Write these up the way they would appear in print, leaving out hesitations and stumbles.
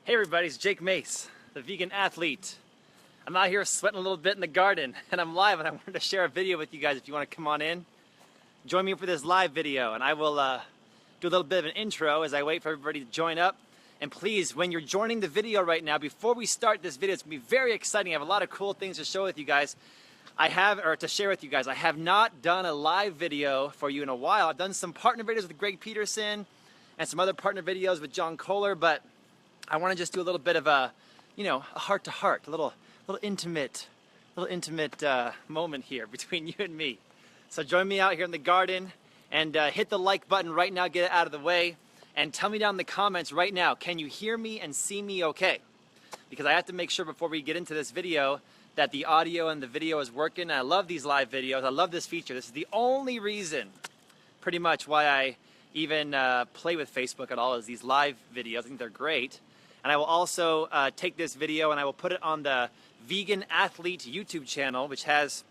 Hey everybody, it's Jake Mace, the vegan athlete. I'm out here sweating a little bit in the garden and I'm live and I wanted to share a video with you guys. If you want to come on in, join me for this live video and I will do a little bit of an intro as I wait for everybody to join up. And please, when you're joining the video right now, before we start this video, it's going to be very exciting. I have a lot of cool things to show with you guys. To share with you guys. I have not done a live video for you in a while. I've done some partner videos with Greg Peterson and some other partner videos with John Kohler, but I want to just do a little bit of a, a heart-to-heart, a little intimate moment here between you and me. So join me out here in the garden and hit the like button right now, get it out of the way, and tell me down in the comments right now, can you hear me and see me okay? Because I have to make sure before we get into this video that the audio and the video is working. I love these live videos. I love this feature. This is the only reason, pretty much, why I even play with Facebook at all, is these live videos. I think they're great. And I will also take this video and I will put it on the Vegan Athlete YouTube channel, which has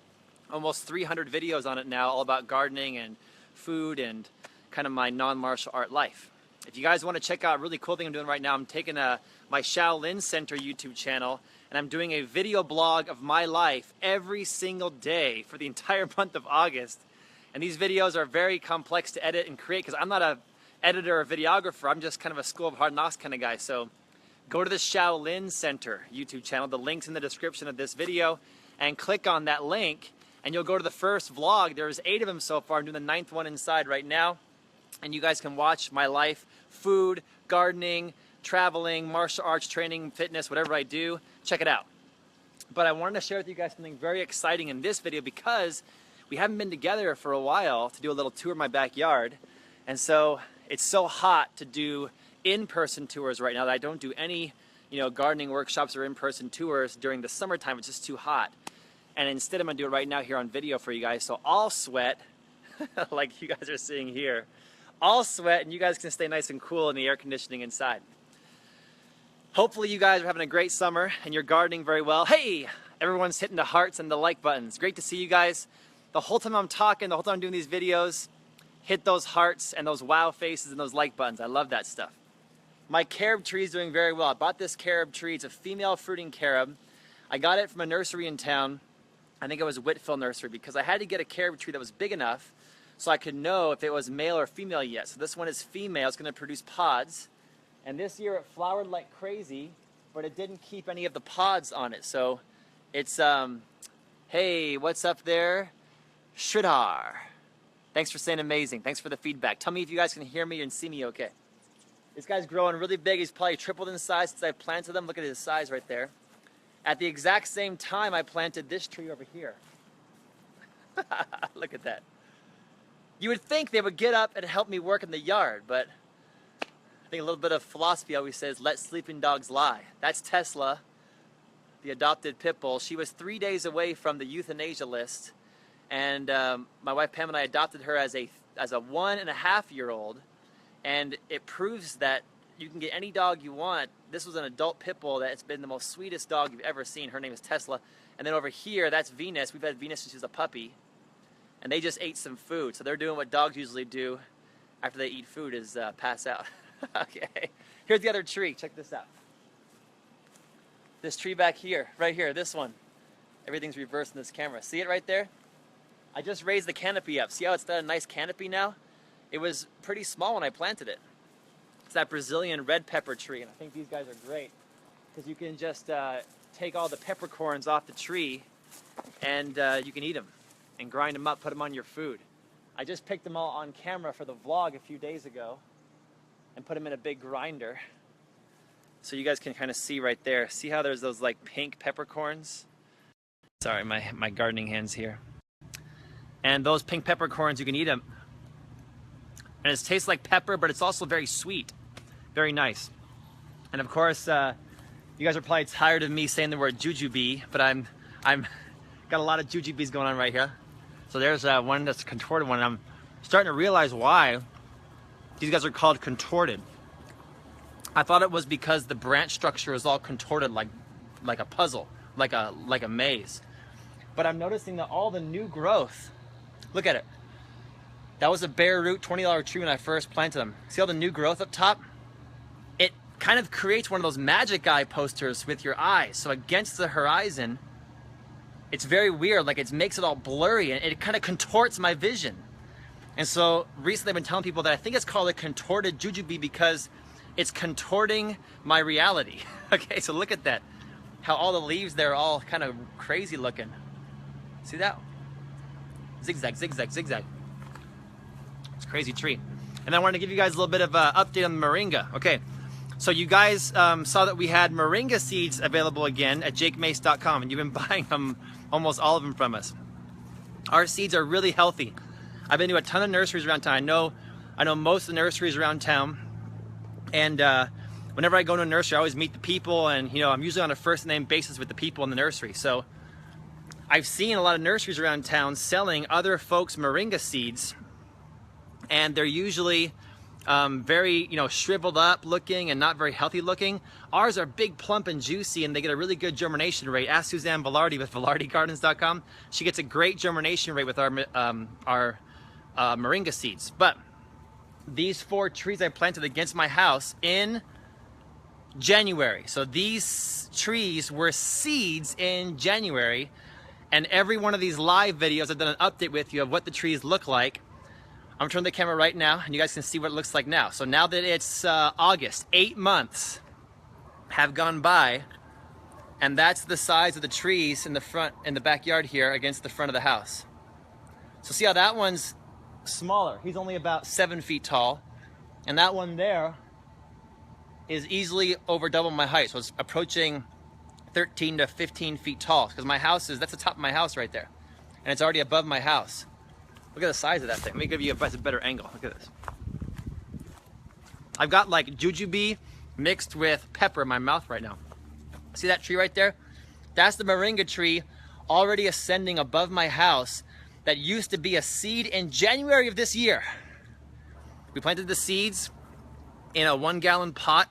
almost 300 videos on it now, all about gardening and food and kind of my non-martial art life. If you guys want to check out a really cool thing I'm doing right now, I'm taking my Shaolin Center YouTube channel and I'm doing a video blog of my life every single day for the entire month of August. And these videos are very complex to edit and create because I'm not an editor or videographer. I'm just kind of a School of Hard Knocks kind of guy. So go to the Shaolin Center YouTube channel. The link's in the description of this video. And click on that link and you'll go to the first vlog. There's 8 of them so far. I'm doing the 9th one inside right now. And you guys can watch my life, food, gardening, traveling, martial arts, training, fitness, whatever I do. Check it out. But I wanted to share with you guys something very exciting in this video because we haven't been together for a while to do a little tour of my backyard. And so it's so hot to do in-person tours right now that I don't do any, gardening workshops or in-person tours during the summertime. It's just too hot. And instead I'm gonna do it right now here on video for you guys. So I'll sweat, like you guys are seeing here. I'll sweat and you guys can stay nice and cool in the air conditioning inside. Hopefully you guys are having a great summer and you're gardening very well. Hey, everyone's hitting the hearts and the like buttons. Great to see you guys. The whole time I'm talking, the whole time I'm doing these videos, hit those hearts and those wow faces and those like buttons. I love that stuff. My carob tree is doing very well. I bought this carob tree. It's a female fruiting carob. I got it from a nursery in town. I think it was Whitfield Nursery because I had to get a carob tree that was big enough so I could know if it was male or female yet. So this one is female. It's going to produce pods. And this year it flowered like crazy, but it didn't keep any of the pods on it. So it's, hey, what's up there? Sridhar. Thanks for saying amazing. Thanks for the feedback. Tell me if you guys can hear me and see me okay. This guy's growing really big. He's probably tripled in size since I planted them. Look at his size right there. At the exact same time, I planted this tree over here. Look at that. You would think they would get up and help me work in the yard, but I think a little bit of philosophy always says, let sleeping dogs lie. That's Tesla, the adopted pit bull. She was 3 days away from the euthanasia list, and my wife Pam and I adopted her as a 1.5-year-old, and it proves that you can get any dog you want. This was an adult pit bull that's been the most sweetest dog you've ever seen. Her name is Tesla. And then over here, that's Venus. We've had Venus since she was a puppy. And they just ate some food. So they're doing what dogs usually do after they eat food is pass out. Okay. Here's the other tree. Check this out. This tree back here, right here, this one. Everything's reversed in this camera. See it right there? I just raised the canopy up. See how it's got a nice canopy now? It was pretty small when I planted it. It's that Brazilian red pepper tree, and I think these guys are great because you can just take all the peppercorns off the tree and you can eat them and grind them up, put them on your food. I just picked them all on camera for the vlog a few days ago and put them in a big grinder so you guys can kind of see right there. See how there's those like pink peppercorns? Sorry, my gardening hands here. And those pink peppercorns, you can eat them. And it tastes like pepper, but it's also very sweet. Very nice. And of course, you guys are probably tired of me saying the word jujube, but I'm got a lot of jujubes going on right here. So there's one that's a contorted one. And I'm starting to realize why these guys are called contorted. I thought it was because the branch structure is all contorted like a puzzle, like a maze. But I'm noticing that all the new growth, look at it. That was a bare root $20 tree when I first planted them. See all the new growth up top? It kind of creates one of those magic eye posters with your eyes. So against the horizon, it's very weird, like it makes it all blurry and it kind of contorts my vision. And so recently I've been telling people that I think it's called a contorted jujube because it's contorting my reality. Okay, so look at that. How all the leaves there are all kind of crazy looking. See that? Zigzag, zigzag, zigzag. It's a crazy tree. And I wanted to give you guys a little bit of an update on the Moringa. Okay, so you guys saw that we had Moringa seeds available again at jakemace.com, and you've been buying them, almost all of them from us. Our seeds are really healthy. I've been to a ton of nurseries around town. I know most of the nurseries around town, and whenever I go to a nursery, I always meet the people, and I'm usually on a first name basis with the people in the nursery. So I've seen a lot of nurseries around town selling other folks' Moringa seeds, and they're usually very shriveled up looking and not very healthy looking. Ours are big, plump, and juicy, and they get a really good germination rate. Ask Suzanne Velarde with VelardeGardens.com. She gets a great germination rate with our Moringa seeds. But these 4 trees I planted against my house in January. So these trees were seeds in January, and every one of these live videos I've done an update with you of what the trees look like. I'm gonna turn the camera right now and you guys can see what it looks like now. So now that it's August, 8 months have gone by, and that's the size of the trees in the front, in the backyard here against the front of the house. So see how that one's smaller? He's only about 7 feet tall, and that one there is easily over double my height. So it's approaching 13 to 15 feet tall, because my house that's the top of my house right there, and it's already above my house. Look at the size of that thing. Let me give you a better angle. Look at this. I've got like jujube mixed with pepper in my mouth right now. See that tree right there? That's the Moringa tree already ascending above my house that used to be a seed in January of this year. We planted the seeds in a 1-gallon pot.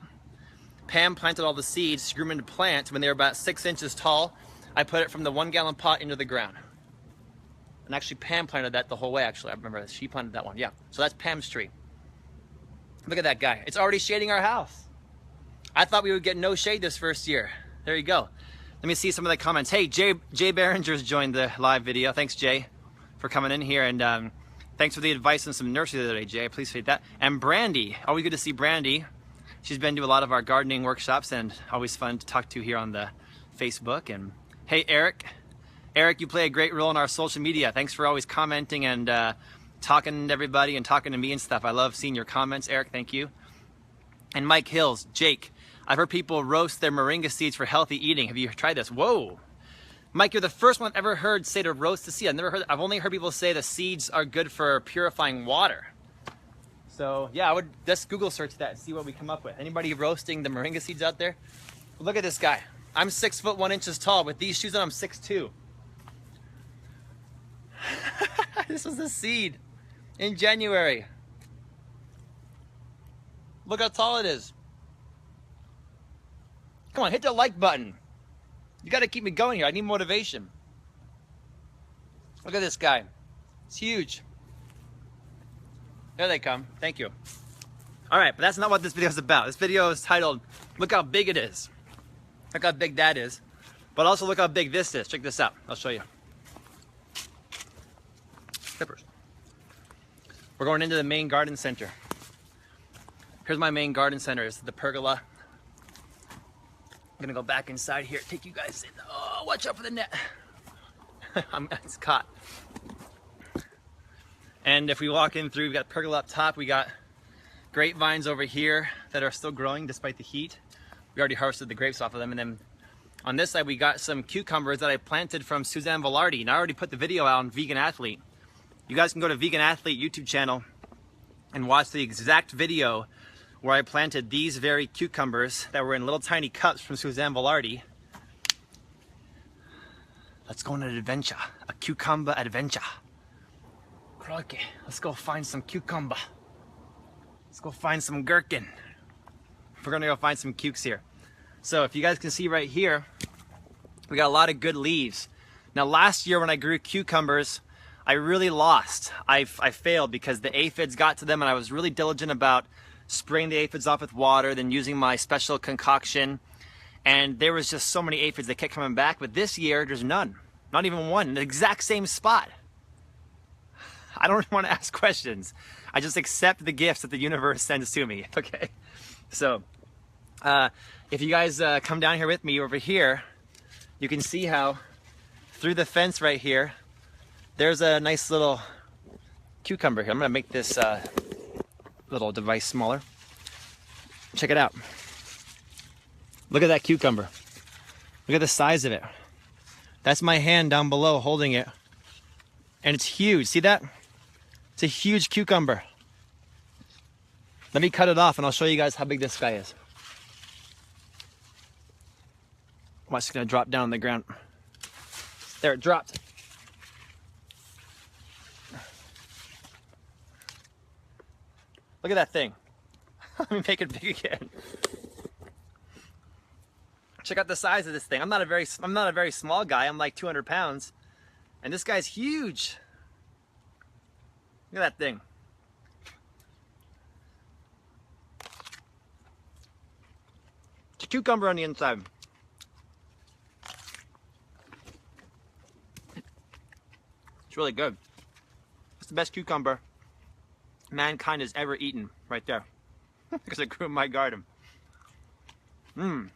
Pam planted all the seeds, she grew them into plants. When they were about 6 inches tall, I put it from the 1-gallon pot into the ground. And actually Pam planted that the whole way, actually. I remember she planted that one, yeah. So that's Pam's tree. Look at that guy. It's already shading our house. I thought we would get no shade this first year. There you go. Let me see some of the comments. Hey, Jay Behringer's joined the live video. Thanks, Jay, for coming in here. And thanks for the advice on some nursery the other day, Jay. I appreciate that. And Brandy. Always good to see Brandy. She's been to a lot of our gardening workshops and always fun to talk to here on the Facebook. And hey, Eric. Eric, you play a great role in our social media. Thanks for always commenting and talking to everybody and talking to me and stuff. I love seeing your comments, Eric. Thank you. And Mike Hills, Jake. I've heard people roast their Moringa seeds for healthy eating. Have you tried this? Whoa. Mike, you're the first one I've ever heard say to roast the seed. I've only heard people say the seeds are good for purifying water. So yeah, I would just Google search that and see what we come up with. Anybody roasting the Moringa seeds out there? Look at this guy. I'm 6 foot 1 inches tall. With these shoes on, I'm 6'2". This was a seed in January. Look how tall it is. Come on, hit the like button. You got to keep me going here. I need motivation. Look at this guy. It's huge. There they come. Thank you. All right, but that's not what this video is about. This video is titled, Look How Big It Is. Look how big that is. But also look how big this is. Check this out. I'll show you. Clippers. We're going into the main garden center. Here's my main garden center. It's the pergola. I'm gonna go back inside here, take you guys in. Oh, watch out for the net. It's caught. And if we walk in through, we've got pergola up top. We got grapevines over here that are still growing despite the heat. We already harvested the grapes off of them. And then on this side, we got some cucumbers that I planted from Suzanne Velarde. And I already put the video out on Vegan Athlete. You guys can go to Vegan Athlete YouTube channel and watch the exact video where I planted these very cucumbers that were in little tiny cups from Suzanne Velarde. Let's go on an adventure, a cucumber adventure. Crikey, let's go find some cucumber. Let's go find some gherkin. We're gonna go find some cukes here. So if you guys can see right here, we got a lot of good leaves. Now last year when I grew cucumbers, I really lost. I failed because the aphids got to them, and I was really diligent about spraying the aphids off with water, then using my special concoction. And there was just so many aphids that kept coming back. But this year, there's none. Not even one in the exact same spot. I don't want to ask questions. I just accept the gifts that the universe sends to me, okay? So, if you guys come down here with me over here, you can see how through the fence right here, there's a nice little cucumber here. I'm gonna make this little device smaller. Check it out. Look at that cucumber. Look at the size of it. That's my hand down below holding it. And it's huge, see that? It's a huge cucumber. Let me cut it off and I'll show you guys how big this guy is. Watch, it's gonna drop down on the ground. There, it dropped. Look at that thing. Let me make it big again. Check out the size of this thing. I'm not a very small guy. I'm like 200 pounds. And this guy's huge. Look at that thing. It's a cucumber on the inside. It's really good. It's the best cucumber mankind has ever eaten, right there. Because it grew in my garden. Mmm.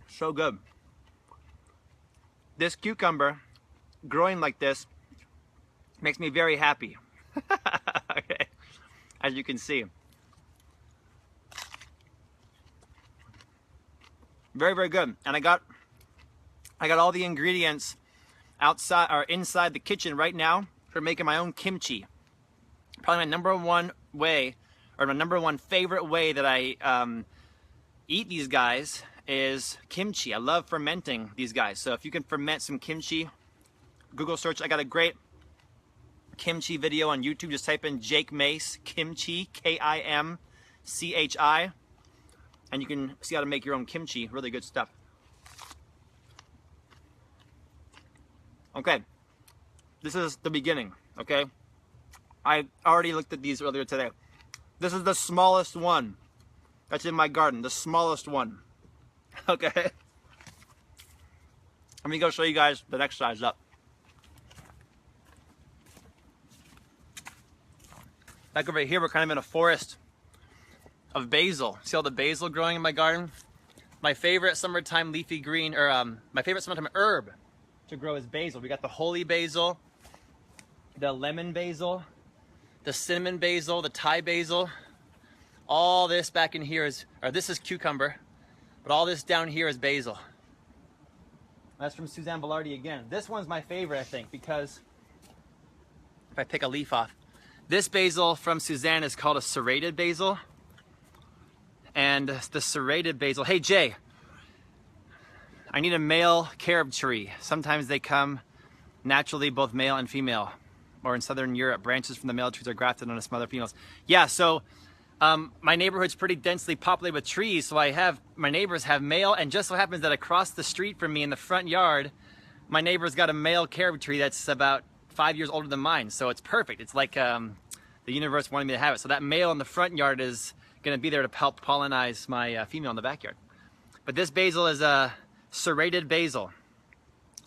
So good. This cucumber growing like this makes me very happy. Okay. As you can see. Very, very good. And I got all the ingredients outside or inside the kitchen right now for making my own kimchi. Probably my number one way, or my number one favorite way that I eat these guys is kimchi. I love fermenting these guys. So if you can ferment some kimchi, Google search. I got a great kimchi video on YouTube. Just type in Jake Mace kimchi, K-I-M-C-H-I, and you can see how to make your own kimchi. Really good stuff. Okay, this is the beginning. Okay, I already looked at these earlier today. This is the smallest one that's in my garden, the smallest one. Okay, let me go show you guys the next size up. Back over here, we're kind of in a forest of basil. See all the basil growing in my garden? My favorite summertime leafy green, or my favorite summertime herb to grow is basil. We got the holy basil, the lemon basil, the cinnamon basil, the Thai basil. All this back in here is, or this is cucumber, but all this down here is basil. That's from Suzanne Velarde again. This one's my favorite, I think, because if I pick a leaf off, this basil from Suzanne is called a serrated basil. And the serrated basil, hey Jay, I need a male carob tree. Sometimes they come naturally, both male and female. Or in Southern Europe, branches from the male trees are grafted onto some other females. Yeah, so my neighborhood's pretty densely populated with trees, so my neighbors have male, and just so happens that across the street from me in the front yard, my neighbor's got a male carob tree that's about 5 years older than mine, so it's perfect. It's like the universe wanted me to have it. So that male in the front yard is gonna be there to help pollinize my female in the backyard. But this basil is a serrated basil.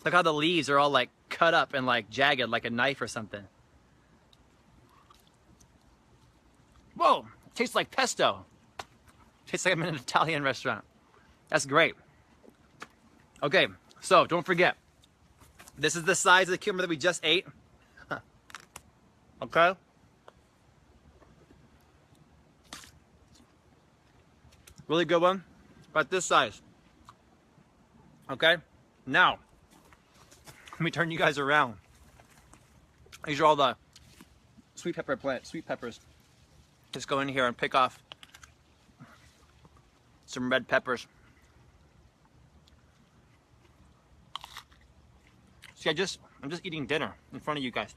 Look how the leaves are all like cut up and like jagged like a knife or something. Whoa, tastes like pesto. Tastes like I'm in an Italian restaurant. That's great. Okay, so don't forget, this is the size of the cucumber that we just ate. Okay? Really good one, about this size. Okay, now, let me turn you guys around. These are all the sweet pepper plants, sweet peppers. Just go in here and pick off some red peppers. See, I'm just eating dinner in front of you guys.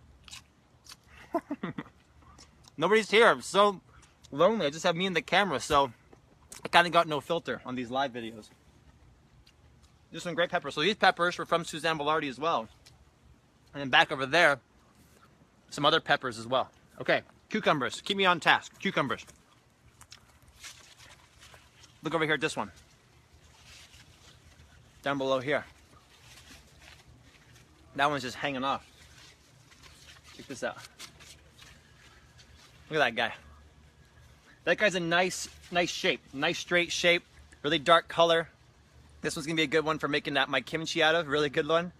Nobody's here. I'm so lonely. I just have me and the camera, so I kind of got no filter on these live videos. Just some great peppers. So these peppers were from Suzanne Velarde as well. And then back over there, some other peppers as well. Okay, cucumbers. Keep me on task. Cucumbers. Look over here at this one. Down below here. That one's just hanging off. Check this out. Look at that guy. That guy's a nice shape. Nice straight shape. Really dark color. This one's gonna be a good one for making that my kimchi out of. Really good one.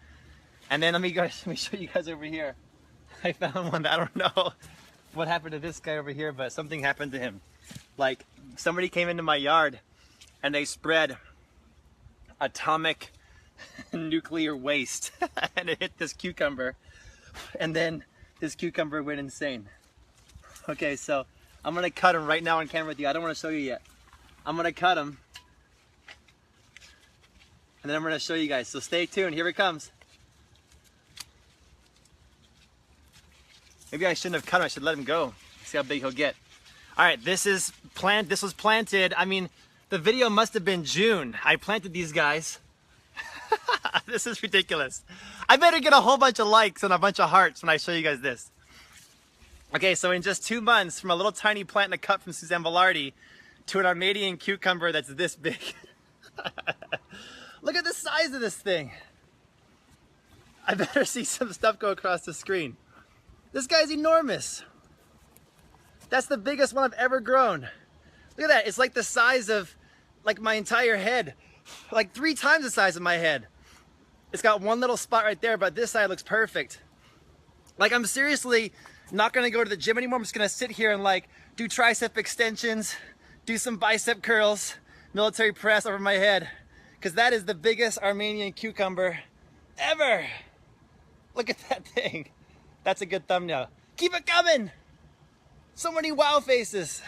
And then let me show you guys over here. I found one that I don't know what happened to this guy over here, but something happened to him. Like somebody came into my yard and they spread atomic nuclear waste and it hit this cucumber, and then this cucumber went insane. Okay, so I'm gonna cut him right now on camera with you. I don't want to show you yet. I'm gonna cut him and then I'm gonna show you guys, so stay tuned. Here it comes. Maybe I shouldn't have cut him. I should let him go. See how big he'll get. All right, this was planted. I mean, the video must have been June. I planted these guys. This is ridiculous. I better get a whole bunch of likes and a bunch of hearts when I show you guys this. Okay, so in just 2 months, from a little tiny plant in a cup from Suzanne Velarde to an Armenian cucumber that's this big. Look at the size of this thing. I better see some stuff go across the screen. This guy's enormous. That's the biggest one I've ever grown. Look at that, it's like the size of like my entire head. Like 3 times the size of my head. It's got one little spot right there, but this side looks perfect. Like I'm seriously not gonna go to the gym anymore. I'm just gonna sit here and like do tricep extensions, do some bicep curls, military press over my head, because that is the biggest Armenian cucumber ever. Look at that thing. That's a good thumbnail. Keep it coming. So many wow faces.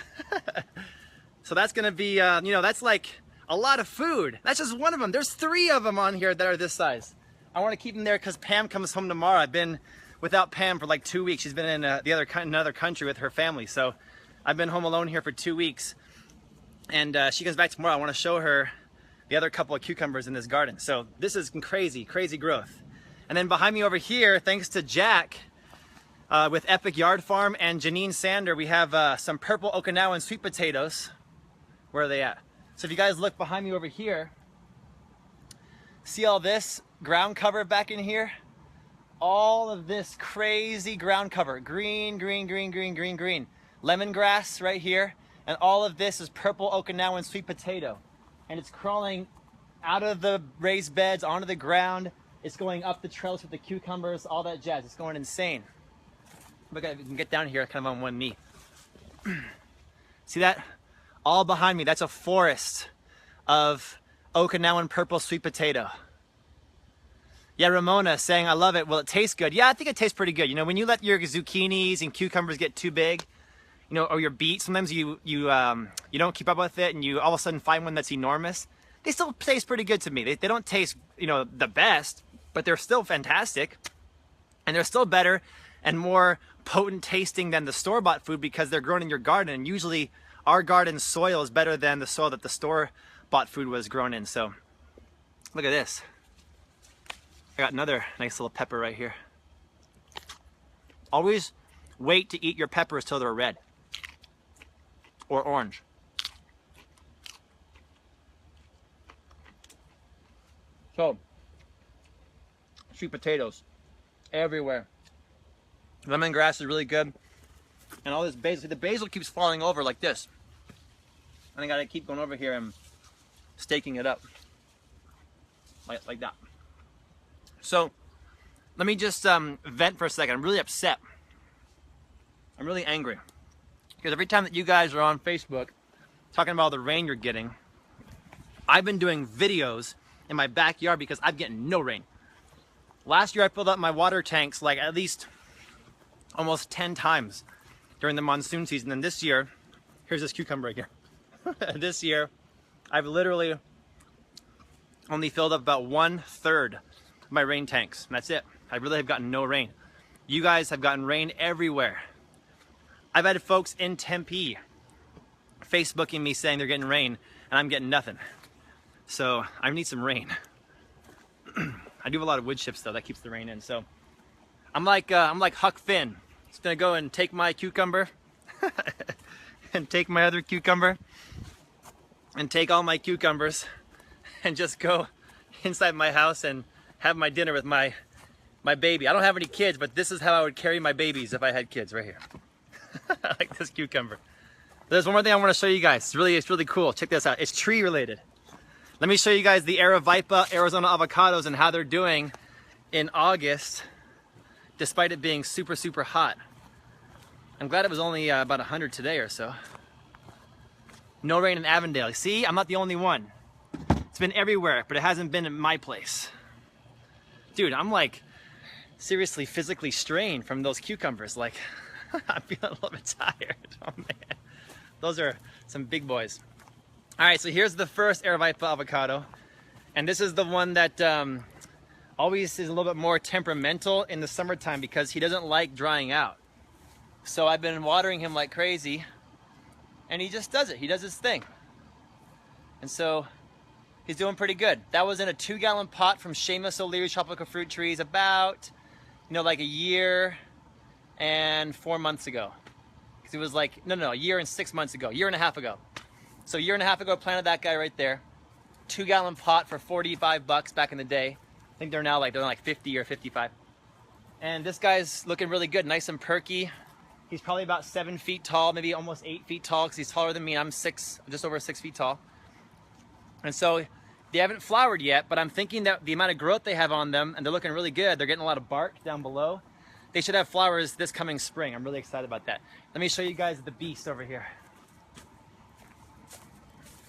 So that's gonna be, you know, that's like a lot of food. That's just one of them. There's 3 of them on here that are this size. I want to keep them there because Pam comes home tomorrow. I've been without Pam for like 2 weeks. She's been in another country with her family. So I've been home alone here for 2 weeks. And she comes back tomorrow. I want to show her the other couple of cucumbers in this garden. So this is crazy, crazy growth. And then behind me over here, thanks to Jack with Epic Yard Farm and Janine Sander, we have some purple Okinawan sweet potatoes. Where are they at? So if you guys look behind me over here, see all this ground cover back in here? All of this crazy ground cover. Green, green, green, green, green, green. Lemongrass right here. And all of this is purple Okinawan sweet potato. And it's crawling out of the raised beds onto the ground. It's going up the trellis with the cucumbers, all that jazz. It's going insane. Look at it, you can get down here kind of on one knee. See that? All behind me, that's a forest of Okinawan purple sweet potato. Yeah, Ramona saying, I love it. Will it taste good? Yeah, I think it tastes pretty good. You know, when you let your zucchinis and cucumbers get too big, you know, or your beets, sometimes you don't keep up with it and you all of a sudden find one that's enormous. They still taste pretty good to me. They don't taste, you know, the best, but they're still fantastic. And they're still better and more potent tasting than the store-bought food because they're grown in your garden. And usually our garden soil is better than the soil that the store-bought food was grown in. So look at this. I got another nice little pepper right here. Always wait to eat your peppers till they're red or orange. So, sweet potatoes everywhere. Lemongrass is really good. And all this basil, the basil keeps falling over like this. And I gotta keep going over here and staking it up. Like that. So, let me just vent for a second. I'm really upset. I'm really angry. Because every time that you guys are on Facebook talking about all the rain you're getting, I've been doing videos in my backyard because I'm getting no rain. Last year I filled up my water tanks like at least almost 10 times during the monsoon season. And this year, here's this cucumber right here. This year, I've literally only filled up about 1/3 of my rain tanks. And that's it. I really have gotten no rain. You guys have gotten rain everywhere. I've had folks in Tempe Facebooking me saying they're getting rain and I'm getting nothing. So I need some rain. I do have a lot of wood chips though, that keeps the rain in. So I'm like Huck Finn. He's gonna go and take my cucumber and take my other cucumber and take all my cucumbers and just go inside my house and have my dinner with my baby. I don't have any kids, but this is how I would carry my babies if I had kids, right here. I like this cucumber. There's one more thing I want to show you guys. It's really cool. Check this out. It's tree related. Let me show you guys the Aravaipa Arizona avocados and how they're doing in August, despite it being super, super hot. I'm glad it was only about 100 today or so. No rain in Avondale. See, I'm not the only one. It's been everywhere, but it hasn't been in my place. Dude, I'm like seriously physically strained from those cucumbers. Like, I'm feeling a little bit tired. Oh man, those are some big boys. All right, so here's the first Aravaipa avocado. And this is the one that always is a little bit more temperamental in the summertime because he doesn't like drying out. So I've been watering him like crazy and he just does it. He does his thing. And so he's doing pretty good. That was in a 2-gallon pot from Seamus O'Leary's Tropical Fruit Trees about, like a year and 4 months ago. Because it was like, no, a year and 6 months ago, year and a half ago. So a year and a half ago, I planted that guy right there. 2-gallon pot for 45 bucks back in the day. I think they're like 50 or 55. And this guy's looking really good, nice and perky. He's probably about 7 feet tall, maybe almost 8 feet tall, because he's taller than me. I'm just over 6 feet tall. And so they haven't flowered yet, but I'm thinking that the amount of growth they have on them, and they're looking really good, they're getting a lot of bark down below. They should have flowers this coming spring. I'm really excited about that. Let me show you guys the beast over here.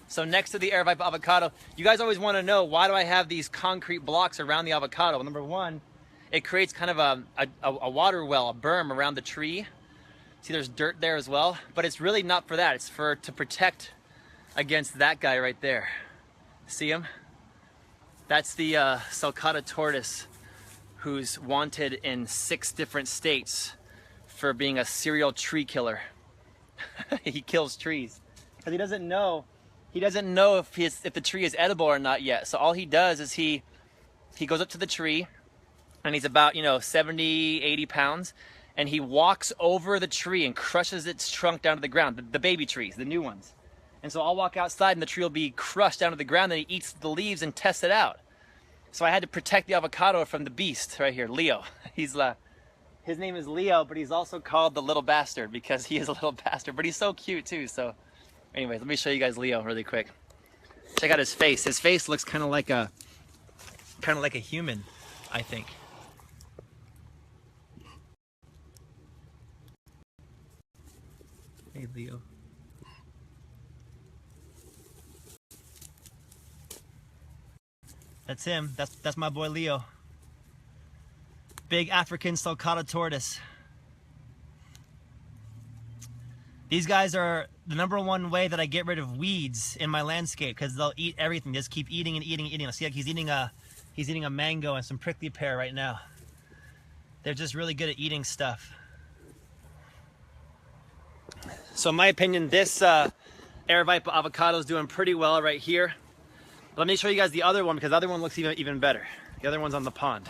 So next to the Aravaipa avocado, you guys always want to know, why do I have these concrete blocks around the avocado? Well, number one, it creates kind of a water well, a berm around the tree. See, there's dirt there as well, but it's really not for that. It's to protect against that guy right there. See him? That's the sulcata tortoise, who's wanted in 6 different states for being a serial tree killer. He kills trees because he doesn't know if the tree is edible or not yet. So all he does is he goes up to the tree, and he's about 70, 80 pounds, and he walks over the tree and crushes its trunk down to the ground, the baby trees, the new ones. And so I'll walk outside and the tree will be crushed down to the ground, and he eats the leaves and tests it out. So I had to protect the avocado from the beast right here, Leo. His name is Leo, but he's also called the little bastard because he is a little bastard, but he's so cute too. So anyways, let me show you guys Leo really quick. Check out his face. His face looks kind of like a human, I think. Hey, Leo. That's him. That's my boy Leo. Big African sulcata tortoise. These guys are the #1 way that I get rid of weeds in my landscape, because they'll eat everything. Just keep eating and eating and eating. See, like he's eating a mango and some prickly pear right now. They're just really good at eating stuff. So in my opinion, this Aravaipa avocado is doing pretty well right here. But let me show you guys the other one, because the other one looks even better. The other one's on the pond.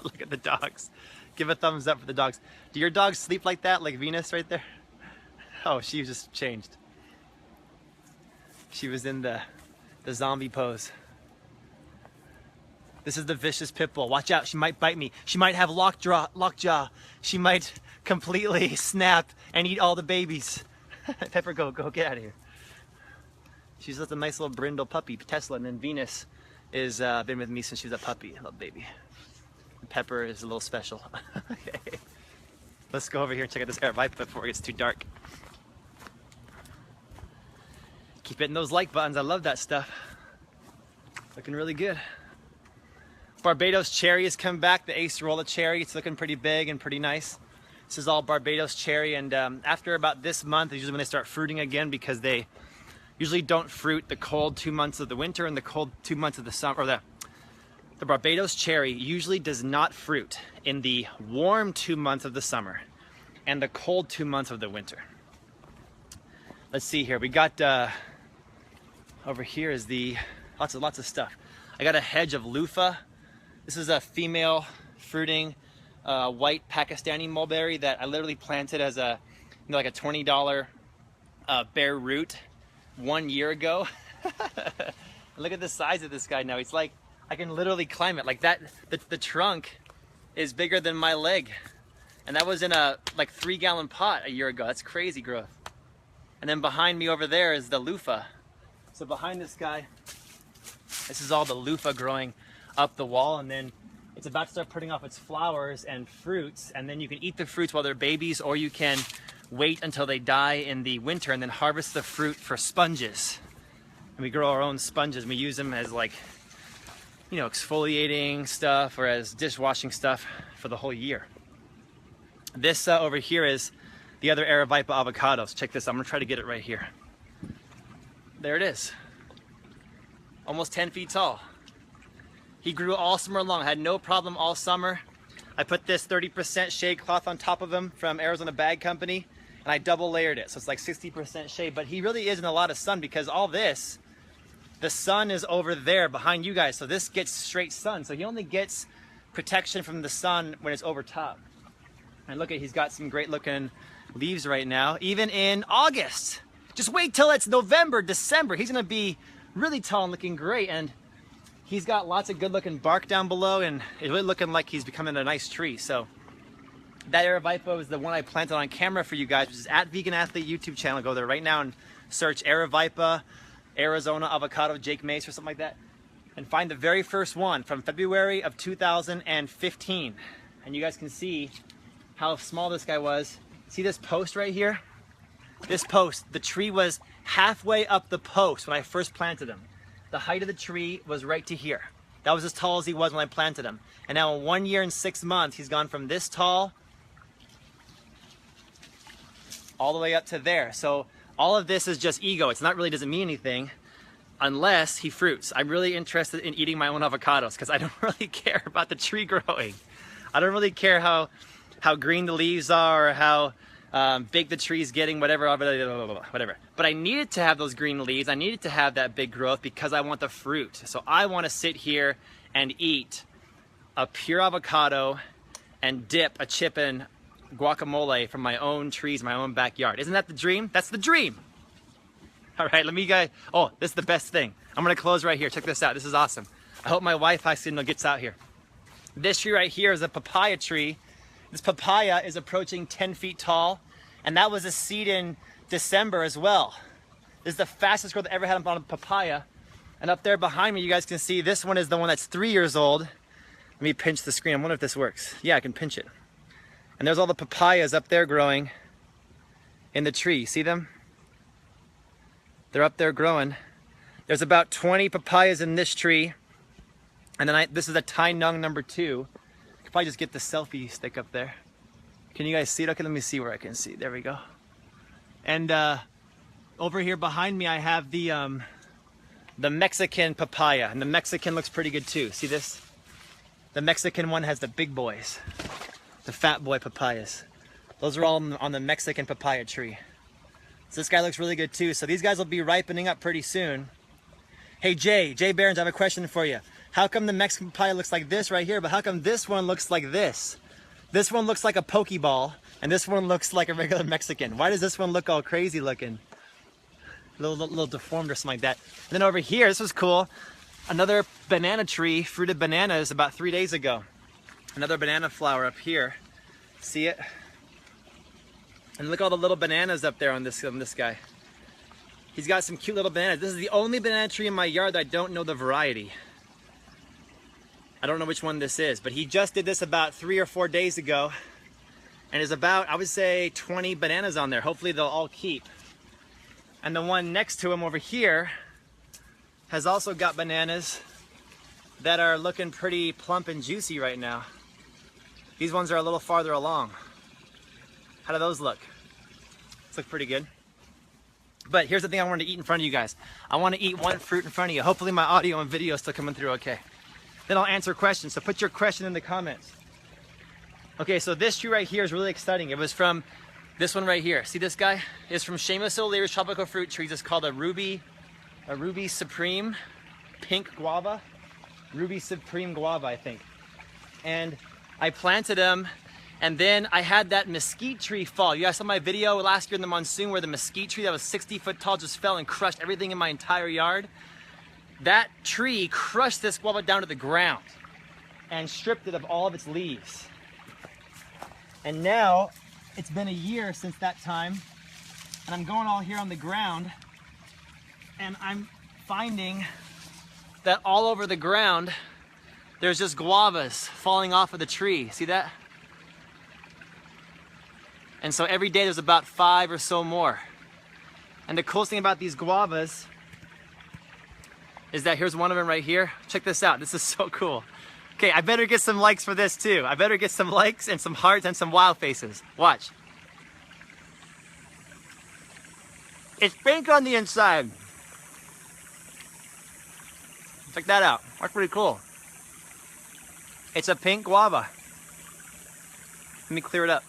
Look at the dogs. Give a thumbs up for the dogs. Do your dogs sleep like that, like Venus right there? Oh, she just changed. She was in the zombie pose. This is the vicious pit bull. Watch out, she might bite me. She might have lockjaw. She might completely snap and eat all the babies. Pepper, go get out of here. She's just a nice little brindle puppy, Tesla, and then Venus is been with me since she was a puppy, a little baby. Pepper is a little special. Okay. Let's go over here and check out this Aravaipa before it gets too dark. Keep hitting those like buttons. I love that stuff. Looking really good. Barbados cherry has come back, the Acerola cherry. It's looking pretty big and pretty nice. This is all Barbados cherry, and after about this month is usually when they start fruiting again, because they usually don't fruit the cold 2 months of the winter and the cold 2 months of the summer. Or the Barbados cherry usually does not fruit in the warm 2 months of the summer and the cold 2 months of the winter. Let's see here. We got over here is the lots of stuff. I got a hedge of loofah. This is a female fruiting white Pakistani mulberry that I literally planted as a like a $20 bare root 1 year ago. Look at the size of this guy now. He's like, I can literally climb it like that. The trunk is bigger than my leg. And that was in a like 3-gallon pot a year ago. That's crazy growth. And then behind me over there is the loofah. So behind this guy, this is all the loofah growing up the wall, and then it's about to start putting off its flowers and fruits, and then you can eat the fruits while they're babies, or you can wait until they die in the winter and then harvest the fruit for sponges. And we grow our own sponges. We use them as like, you know, exfoliating stuff or as dishwashing stuff for the whole year. This over here is the other Aravaipa avocados. Check this, I'm gonna try to get it right here. There it is. Almost 10 feet tall. He grew all summer long, had no problem all summer. I put this 30% shade cloth on top of him from Arizona Bag Company, and I double layered it, so it's like 60% shade, but he really is in a lot of sun because all this, the sun is over there behind you guys, so this gets straight sun, so he only gets protection from the sun when it's over top. And look at, he's got some great looking leaves right now, even in August. Just wait till it's November, December, he's gonna be really tall and looking great, and he's got lots of good looking bark down below, and it's really looking like he's becoming a nice tree. So that Aravaipa is the one I planted on camera for you guys, which is at Vegan Athlete YouTube channel. Go there right now and search Aravaipa, Arizona Avocado, Jake Mace or something like that, and find the very first one from February of 2015. And you guys can see how small this guy was. See this post right here? This post, the tree was halfway up the post when I first planted him. The height of the tree was right to here. That was as tall as he was when I planted him. And now in 1 year and 6 months, he's gone from this tall all the way up to there. So all of this is just ego. It's not really, doesn't mean anything unless he fruits. I'm really interested in eating my own avocados because I don't really care about the tree growing. I don't really care how green the leaves are or how big the tree's getting, whatever. But I needed to have those green leaves. I needed to have that big growth because I want the fruit. So I want to sit here and eat a pure avocado and dip a chip in guacamole from my own trees, my own backyard. Isn't that the dream? That's the dream. All right, let me go. Oh, this is the best thing. I'm gonna close right here. Check this out. This is awesome. I hope my Wi-Fi signal gets out here. This tree right here is a papaya tree. This papaya is approaching 10 feet tall, and that was a seed in December as well. This is the fastest growth I ever had on a papaya. And up there behind me, you guys can see this one is the one that's 3 years old. Let me pinch the screen. I wonder if this works. Yeah, I can pinch it. And there's all the papayas up there growing in the tree. See them? They're up there growing. There's about 20 papayas in this tree. And then this is a Tai Nung number 2. I could probably just get the selfie stick up there. Can you guys see it? Okay, let me see where I can see. There we go. And over here behind me, I have the Mexican papaya. And the Mexican looks pretty good too. See this? The Mexican one has the big boys. The fat boy papayas. Those are all on the Mexican papaya tree. So this guy looks really good too. So these guys will be ripening up pretty soon. Hey Jay Behrens, I have a question for you. How come the Mexican papaya looks like this right here, but how come this one looks like this? This one looks like a Pokeball, and this one looks like a regular Mexican. Why does this one look all crazy looking? A little deformed or something like that. And then over here, this was cool. Another banana tree, fruited bananas about 3 days ago. Another banana flower up here. See it? And look at all the little bananas up there on this guy. He's got some cute little bananas. This is the only banana tree in my yard that I don't know the variety. I don't know which one this is, but he just did this about 3 or 4 days ago. And there's about, I would say, 20 bananas on there. Hopefully they'll all keep. And the one next to him over here has also got bananas that are looking pretty plump and juicy right now. These ones are a little farther along. How do those look? Those look pretty good. But here's the thing I wanted to eat in front of you guys. I want to eat one fruit in front of you. Hopefully my audio and video is still coming through okay. Then I'll answer questions, so put your question in the comments. Okay, so this tree right here is really exciting. It was from this one right here. See this guy? It's from Seamus O'Leary's tropical fruit trees. It's called a Ruby Supreme pink guava. Ruby Supreme guava, I think. And I planted them, And then I had that mesquite tree fall. You guys saw my video last year in the monsoon where the mesquite tree that was 60 foot tall just fell and crushed everything in my entire yard. That tree crushed this guava down to the ground and stripped it of all of its leaves. And now it's been a year since that time, and I'm going all here on the ground, and I'm finding that all over the ground there's just guavas falling off of the tree. See that? And so every day there's about 5 or so more. And the coolest thing about these guavas is that here's one of them right here. Check this out. This is so cool. Okay, I better get some likes for this too. I better get some likes and some hearts and some wild faces. Watch. It's pink on the inside. Check that out. That's pretty cool. It's a pink guava. Let me clear it up.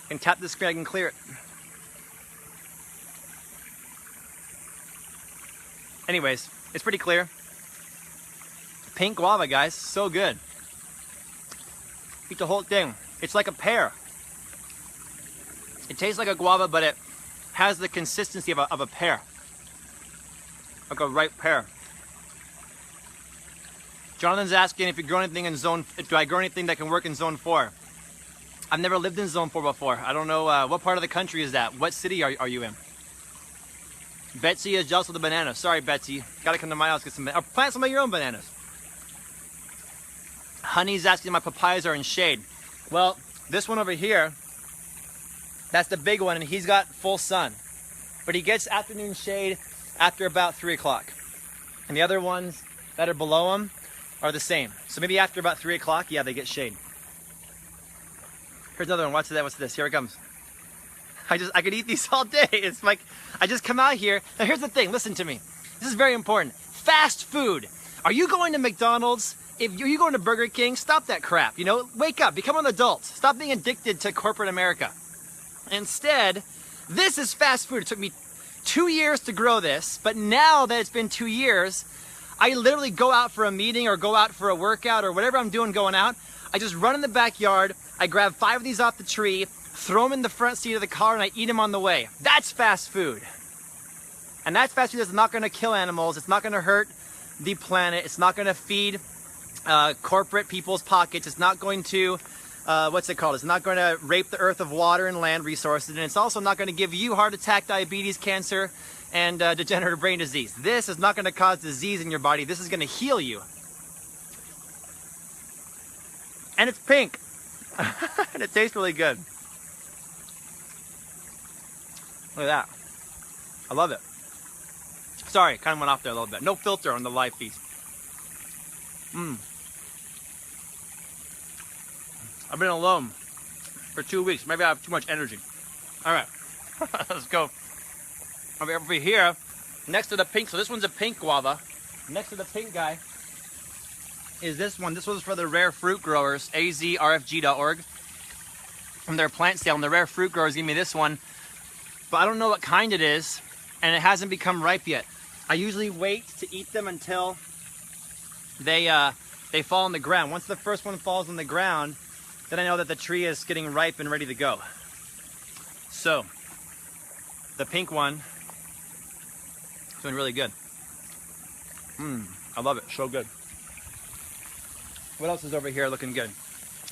I can tap the screen, I can clear it. Anyways, it's pretty clear. Pink guava, guys, so good. Eat the whole thing. It's like a pear. It tastes like a guava, but it has the consistency of a pear. Like a ripe pear. Jonathan's asking if you grow anything in zone, do I grow anything that can work in zone 4? I've never lived in zone 4 before. I don't know, what part of the country is that? What city are you in? Betsy is jealous of the bananas. Sorry, Betsy. Gotta come to my house, get some, or plant some of your own bananas. Honey's asking if my papayas are in shade. Well, this one over here, that's the big one, and he's got full sun. But he gets afternoon shade after about 3 o'clock. And the other ones that are below him are the same. So maybe after about 3 o'clock, yeah, they get shade. Here's another one. Watch that. What's this? Here it comes. I could eat these all day. It's like, I just come out here. Now here's the thing. Listen to me. This is very important. Fast food. Are you going to McDonald's? If you're going to Burger King, stop that crap. You know, wake up. Become an adult. Stop being addicted to corporate America. Instead, this is fast food. It took me 2 years to grow this, but now that it's been 2 years, I literally go out for a meeting or go out for a workout or whatever I'm doing going out. I just run in the backyard. I grab 5 of these off the tree, throw them in the front seat of the car, and I eat them on the way. That's fast food. And that's fast food that's not going to kill animals. It's not going to hurt the planet. It's not going to feed corporate people's pockets. It's not going to, what's it called? It's not going to rape the earth of water and land resources. And it's also not going to give you heart attack, diabetes, cancer, and degenerative brain disease. This is not going to cause disease in your body. This is going to heal you. And it's pink. And it tastes really good. Look at that. I love it. Sorry, kind of went off there a little bit. No filter on the live feed. I've been alone for 2 weeks. Maybe I have too much energy. All right, let's go. Over here, next to the pink, so this one's a pink guava. Next to the pink guy is this one. This one's for the rare fruit growers, azrfg.org. From their plant sale, and the rare fruit growers gave me this one, but I don't know what kind it is, and it hasn't become ripe yet. I usually wait to eat them until they fall on the ground. Once the first one falls on the ground, then I know that the tree is getting ripe and ready to go. So, the pink one is doing really good. I love it, so good. What else is over here looking good?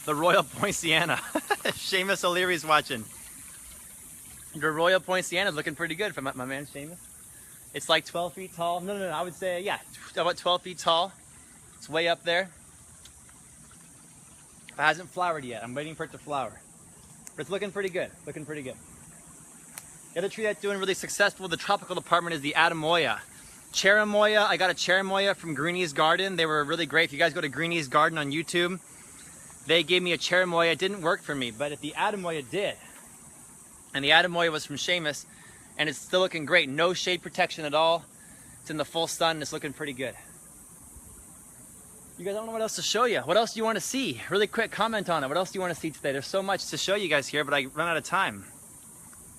The Royal Poinciana. Seamus O'Leary's watching. The Royal Poinciana is looking pretty good for my man Seamus. It's like 12 feet tall. No, I would say, yeah, about 12 feet tall. It's way up there. It hasn't flowered yet. I'm waiting for it to flower. But it's looking pretty good. Looking pretty good. The other tree that's doing really successful in the tropical department is the Adamoya. Cherimoya, I got a Cherimoya from Greenie's Garden. They were really great. If you guys go to Greenie's Garden on YouTube, they gave me a Cherimoya. It didn't work for me, but the Adamoya did. And the Adamoya was from Seamus, and it's still looking great. No shade protection at all. It's in the full sun, and it's looking pretty good. You guys, I don't know what else to show you. What else do you want to see? Really quick comment on it. What else do you want to see today? There's so much to show you guys here, but I run out of time.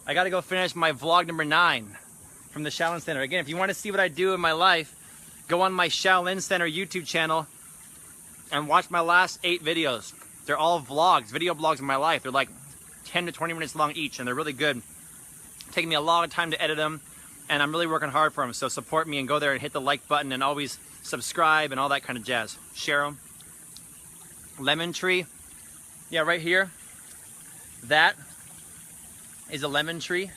I got to go finish my vlog number 9 from the Shaolin Center. Again, if you want to see what I do in my life, go on my Shaolin Center YouTube channel and watch my last 8 videos. They're all vlogs, video blogs of my life. They're like 10 to 20 minutes long each, and they're really good. Taking me a long time to edit them, and I'm really working hard for them. So support me and go there and hit the like button, and always subscribe and all that kind of jazz. Share them. Lemon tree. Yeah, right here. That is a lemon tree.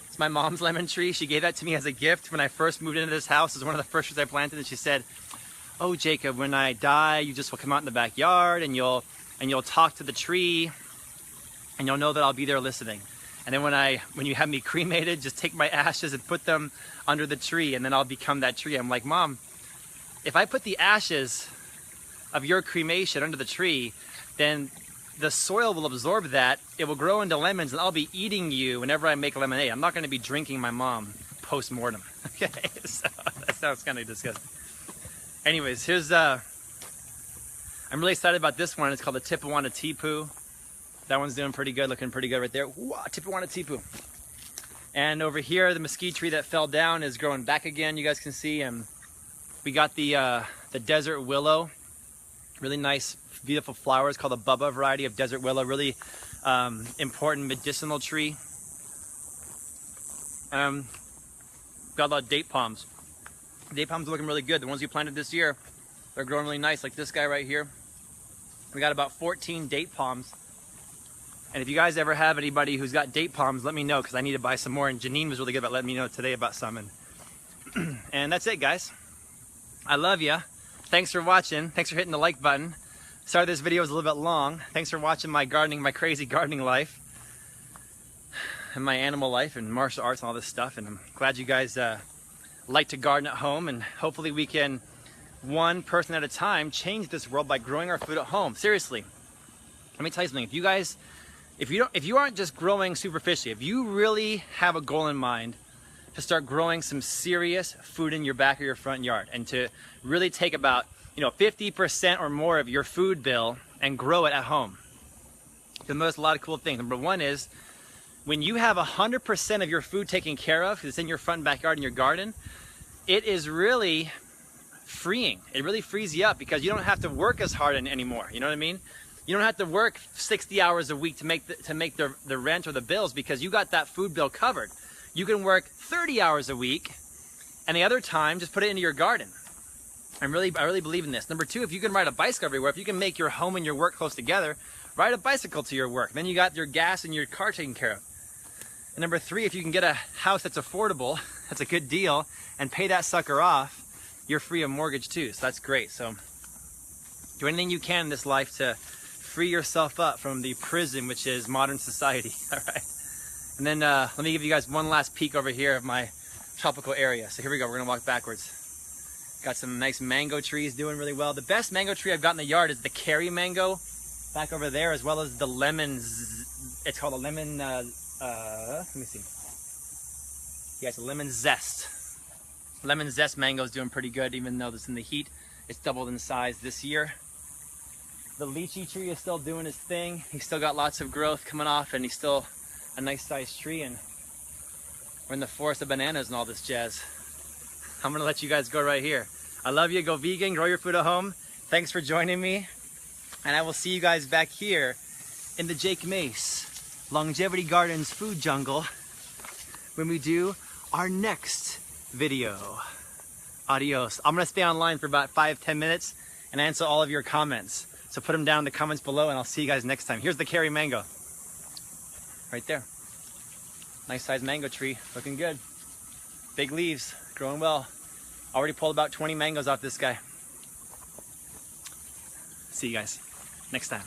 It's my mom's lemon tree. She gave that to me as a gift when I first moved into this house. It was one of the first trees I planted, and she said, "Oh, Jacob, when I die, you just will come out in the backyard and you'll talk to the tree, and you'll know that I'll be there listening. And then when you have me cremated, just take my ashes and put them under the tree, and then I'll become that tree." I'm like, "Mom, if I put the ashes of your cremation under the tree, then the soil will absorb that, it will grow into lemons, and I'll be eating you whenever I make lemonade. I'm not going to be drinking my mom post-mortem." Okay, so that sounds kind of disgusting. Anyways, here's, I'm really excited about this one. It's called the Tipuana Tipu. That one's doing pretty good, looking pretty good right there. Wow, Tipuana Tipu. And over here, the mesquite tree that fell down is growing back again, you guys can see. And we got the desert willow. Really nice, beautiful flowers called the Bubba variety of desert willow. Really important medicinal tree. Got a lot of date palms. Date palms are looking really good. The ones we planted this year, they're growing really nice, like this guy right here. We got about 14 date palms. And if you guys ever have anybody who's got date palms, let me know, because I need to buy some more. And Janine was really good about letting me know today about some. And that's it, guys. I love ya. Thanks for watching. Thanks for hitting the like button. Sorry this video was a little bit long. Thanks for watching my gardening, my crazy gardening life, and my animal life, and martial arts and all this stuff. And I'm glad you guys like to garden at home. And hopefully we can, one person at a time, change this world by growing our food at home. Seriously, let me tell you something. If you guys, if you aren't just growing superficially, if you really have a goal in mind to start growing some serious food in your back or your front yard, and to really take about 50% or more of your food bill and grow it at home, you'll notice a lot of cool things. Number one is, when you have 100% of your food taken care of, because it's in your front and backyard in your garden, it is really freeing. It really frees you up, because you don't have to work as hard anymore. You know what I mean? You don't have to work 60 hours a week to make the rent or the bills, because you got that food bill covered. You can work 30 hours a week, and the other time, just put it into your garden. I really believe in this. Number two, if you can ride a bicycle everywhere, if you can make your home and your work close together, ride a bicycle to your work. Then you got your gas and your car taken care of. And number three, if you can get a house that's affordable, that's a good deal, and pay that sucker off, you're free of mortgage too. So that's great. So do anything you can in this life to free yourself up from the prison, which is modern society. All right. And then let me give you guys one last peek over here of my tropical area. So here we go. We're gonna walk backwards. Got some nice mango trees doing really well. The best mango tree I've got in the yard is the Kerry mango back over there, as well as the lemons. It's called a lemon, let me see. Yeah, it's a lemon zest. Lemon zest mango is doing pretty good, even though it's in the heat. It's doubled in size this year. The lychee tree is still doing his thing. He's still got lots of growth coming off, and he's still a nice sized tree. And we're in the forest of bananas and all this jazz. I'm gonna let you guys go right here. I love you. Go vegan, grow your food at home. Thanks for joining me. And I will see you guys back here in the Jake Mace Longevity Gardens food jungle when we do our next video. Adios. I'm gonna stay online for about 5-10 minutes and answer all of your comments. So put them down in the comments below, and I'll see you guys next time. Here's the Kerry mango. Right there. Nice sized mango tree, looking good. Big leaves, growing well. Already pulled about 20 mangoes off this guy. See you guys next time.